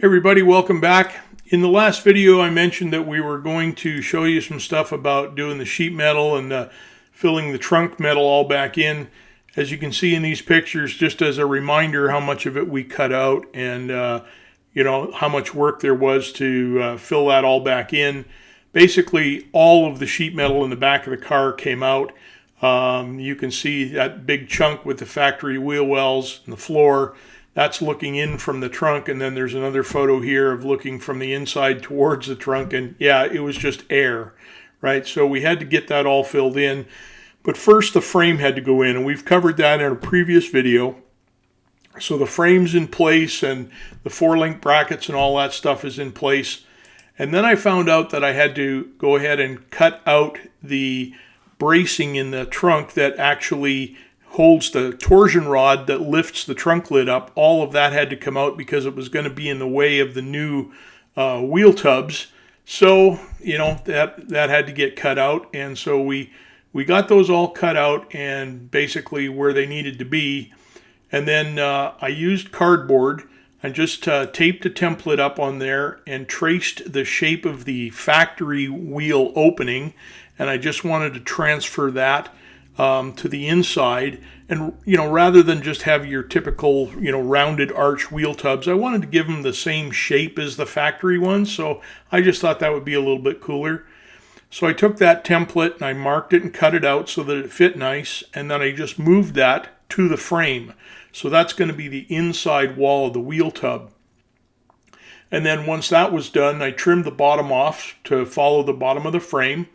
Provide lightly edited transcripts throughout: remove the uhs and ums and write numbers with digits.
Everybody, welcome back. In the last video I mentioned that we were going to show you some stuff about doing the sheet metal and filling the trunk metal all back in. As you can see in these pictures, just as a reminder how much of it we cut out and how much work there was to fill that all back in. Basically all of the sheet metal in the back of the car came out. You can see that big chunk with the factory wheel wells and the floor. That's looking in from the trunk, and then there's another photo here of looking from the inside towards the trunk, and yeah, it was just air, right? So we had to get that all filled in, but first the frame had to go in, and we've covered that in a previous video. So the frame's in place, and the 4-link brackets and all that stuff is in place, and then I found out that I had to go ahead and cut out the bracing in the trunk that actually holds the torsion rod that lifts the trunk lid up. All of that had to come out because it was going to be in the way of the new wheel tubs. So, that had to get cut out. And so we got those all cut out and basically where they needed to be. And then I used cardboard and just taped a template up on there and traced the shape of the factory wheel opening. And I just wanted to transfer that to the inside, and rather than just have your typical rounded arch wheel tubs, I wanted to give them the same shape as the factory ones, so I just thought that would be a little bit cooler. So I took that template and I marked it and cut it out so that it fit nice, and then I just moved that to the frame. So that's going to be the inside wall of the wheel tub. And then once that was done, I trimmed the bottom off to follow the bottom of the frame,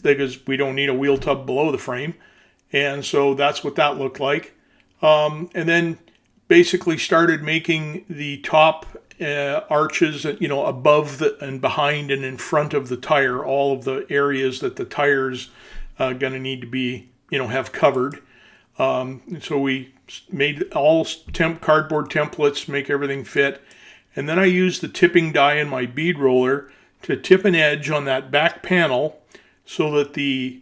because we don't need a wheel tub below the frame. And so that's what that looked like. And then basically started making the top arches, above and behind and in front of the tire, all of the areas that the tire's going to need to be, have covered. So we made all cardboard templates, make everything fit. And then I used the tipping die in my bead roller to tip an edge on that back panel, so that the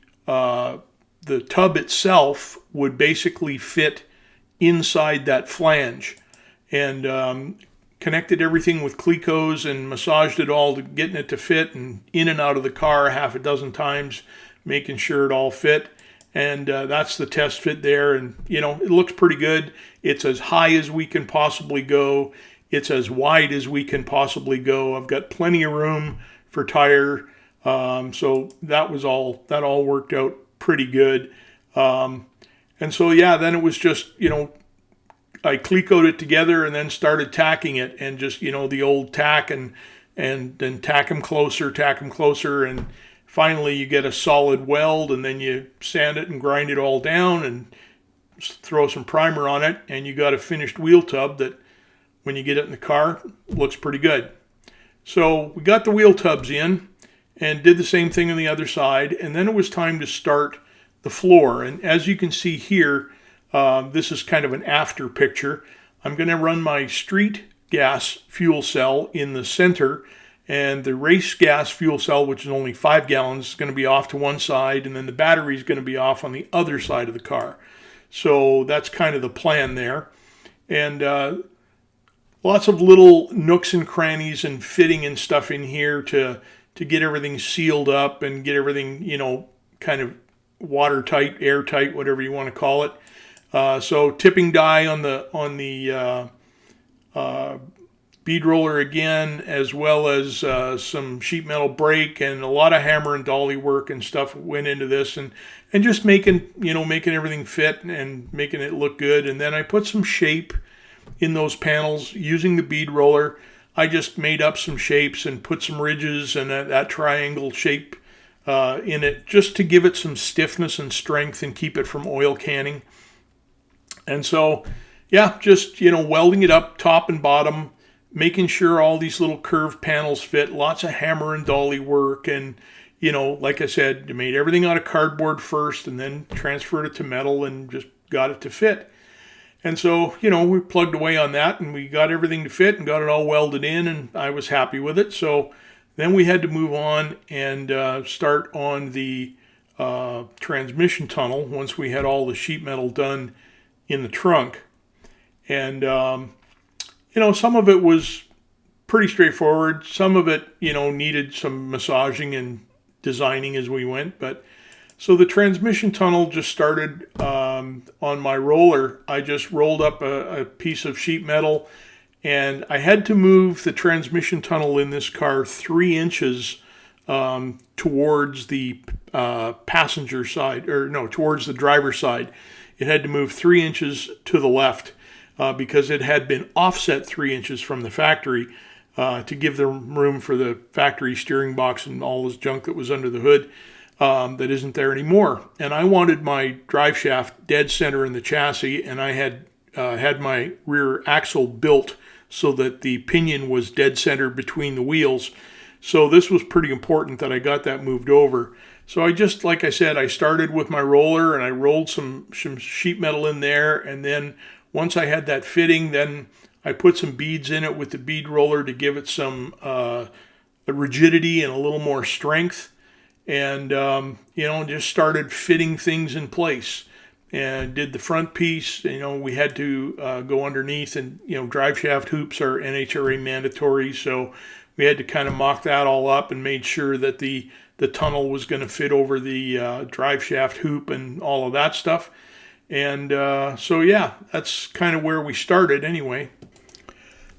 tub itself would basically fit inside that flange, and connected everything with Clecos and massaged it all to getting it to fit, and in and out of the car half a dozen times, making sure it all fit. And that's the test fit there, and it looks pretty good. It's as high as we can possibly go. It's as wide as we can possibly go. I've got plenty of room for tire. So that all worked out pretty good. And so, then it was just, I Clecoed it together and then started tacking it, and just, the old tack and then tack them closer. And finally you get a solid weld, and then you sand it and grind it all down and throw some primer on it. And you got a finished wheel tub that when you get it in the car, looks pretty good. So we got the wheel tubs in and did the same thing on the other side, and then it was time to start the floor. And as you can see here, this is kind of an after picture. I'm going to run my street gas fuel cell in the center, and the race gas fuel cell, which is only 5 gallons, is going to be off to one side, and then the battery is going to be off on the other side of the car. So that's kind of the plan there. And lots of little nooks and crannies and fitting and stuff in here to get everything sealed up and get everything, kind of watertight, airtight, whatever you want to call it. So tipping die on the bead roller again, as well as some sheet metal brake, and a lot of hammer and dolly work and stuff went into this, and just making everything fit and making it look good. And then I put some shape in those panels using the bead roller. I just made up some shapes and put some ridges and that triangle shape in it, just to give it some stiffness and strength and keep it from oil canning. And so, just, welding it up top and bottom, making sure all these little curved panels fit, lots of hammer and dolly work. And, like I said, I made everything out of cardboard first and then transferred it to metal and just got it to fit. And so, we plugged away on that, and we got everything to fit and got it all welded in, and I was happy with it. So then we had to move on and start on the transmission tunnel once we had all the sheet metal done in the trunk. And, some of it was pretty straightforward. Some of it, needed some massaging and designing as we went. But so the transmission tunnel just started on my roller. I just rolled up a piece of sheet metal, and I had to move the transmission tunnel in this car 3 inches towards the passenger side, or no, towards the driver's side. It had to move 3 inches to the left because it had been offset 3 inches from the factory to give them room for the factory steering box and all this junk that was under the hood that isn't there anymore. And I wanted my drive shaft dead center in the chassis, and I had had my rear axle built so that the pinion was dead center between the wheels. So this was pretty important that I got that moved over. So I just, like I said, I started with my roller and I rolled some sheet metal in there, and then once I had that fitting, then I put some beads in it with the bead roller to give it some rigidity and a little more strength, and just started fitting things in place. And did the front piece. We had to go underneath, and drive shaft hoops are NHRA mandatory, so we had to kind of mock that all up and made sure that the tunnel was going to fit over the drive shaft hoop and all of that stuff. And so yeah, that's kind of where we started anyway.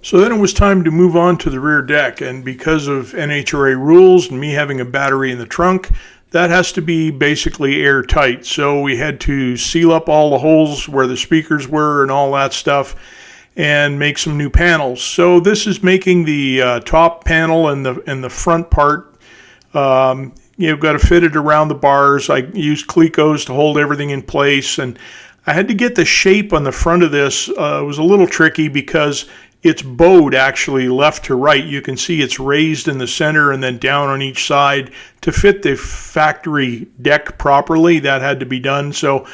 So then it was time to move on to the rear deck, and because of NHRA rules and me having a battery in the trunk, that has to be basically airtight. So we had to seal up all the holes where the speakers were and all that stuff and make some new panels. So this is making the top panel and the front part. You've got to fit it around the bars. I used Clecos to hold everything in place, and I had to get the shape on the front of this. It was a little tricky because it's bowed actually left to right. You can see it's raised in the center and then down on each side to fit the factory deck properly. That had to be done. So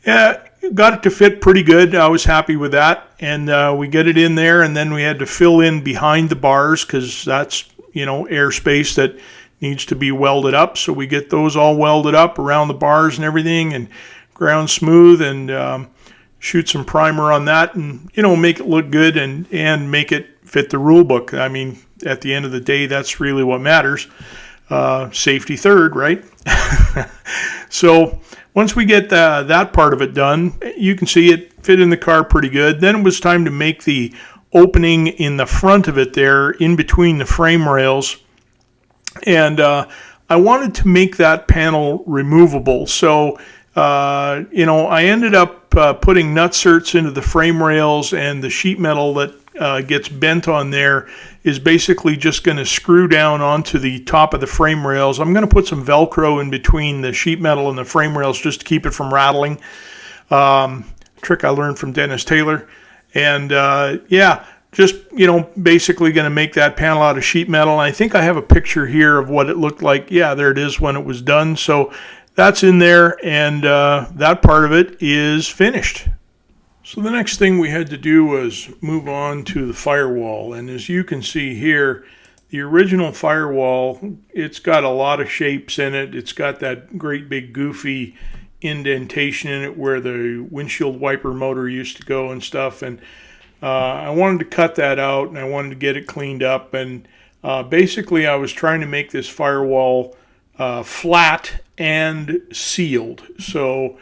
yeah, got it to fit pretty good. I was happy with that. And we get it in there, and then we had to fill in behind the bars because that's, airspace that needs to be welded up. So we get those all welded up around the bars and everything, and ground smooth, and shoot some primer on that, and make it look good and make it fit the rule book. I mean, at the end of the day, that's really what matters. Safety third, right? So once we get that part of it done, you can see it fit in the car pretty good. Then it was time to make the opening in the front of it there, in between the frame rails, and I wanted to make that panel removable. So I ended up putting nutserts into the frame rails, and the sheet metal that gets bent on there is basically just going to screw down onto the top of the frame rails. I'm going to put some Velcro in between the sheet metal and the frame rails just to keep it from rattling. Trick I learned from Dennis Taylor. And just, basically going to make that panel out of sheet metal. And I think I have a picture here of what it looked like. Yeah, there it is when it was done. So that's in there, and that part of it is finished. So the next thing we had to do was move on to the firewall. And as you can see here, the original firewall, it's got a lot of shapes in it. It's got that great big goofy indentation in it where the windshield wiper motor used to go and stuff. And I wanted to cut that out, and I wanted to get it cleaned up. And basically I was trying to make this firewall flat and sealed. So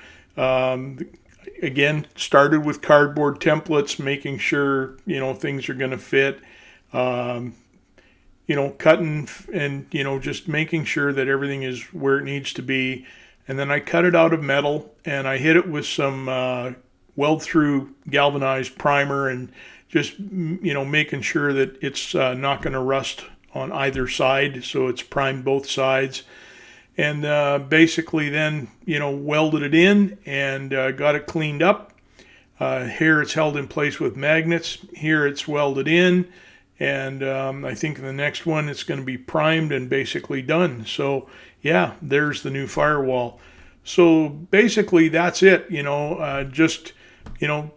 again, started with cardboard templates, making sure things are going to fit, cutting and just making sure that everything is where it needs to be. And then I cut it out of metal, and I hit it with some weld through galvanized primer, and just making sure that it's not going to rust on either side, so it's primed both sides. And basically then, welded it in and got it cleaned up. Here it's held in place with magnets. Here it's welded in. And I think in the next one it's going to be primed and basically done. So yeah, there's the new firewall. So basically that's it,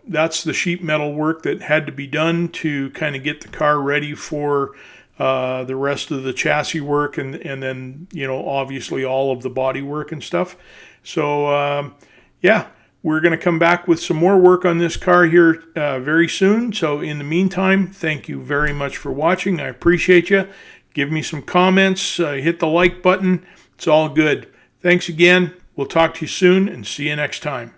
that's the sheet metal work that had to be done to kind of get the car ready for the rest of the chassis work, and then obviously all of the body work and stuff. So yeah, We're going to come back with some more work on this car here very soon. So in the meantime, thank you very much for watching. I appreciate you. Give me some comments. Hit the like button. It's all good. Thanks again. We'll talk to you soon and see you next time.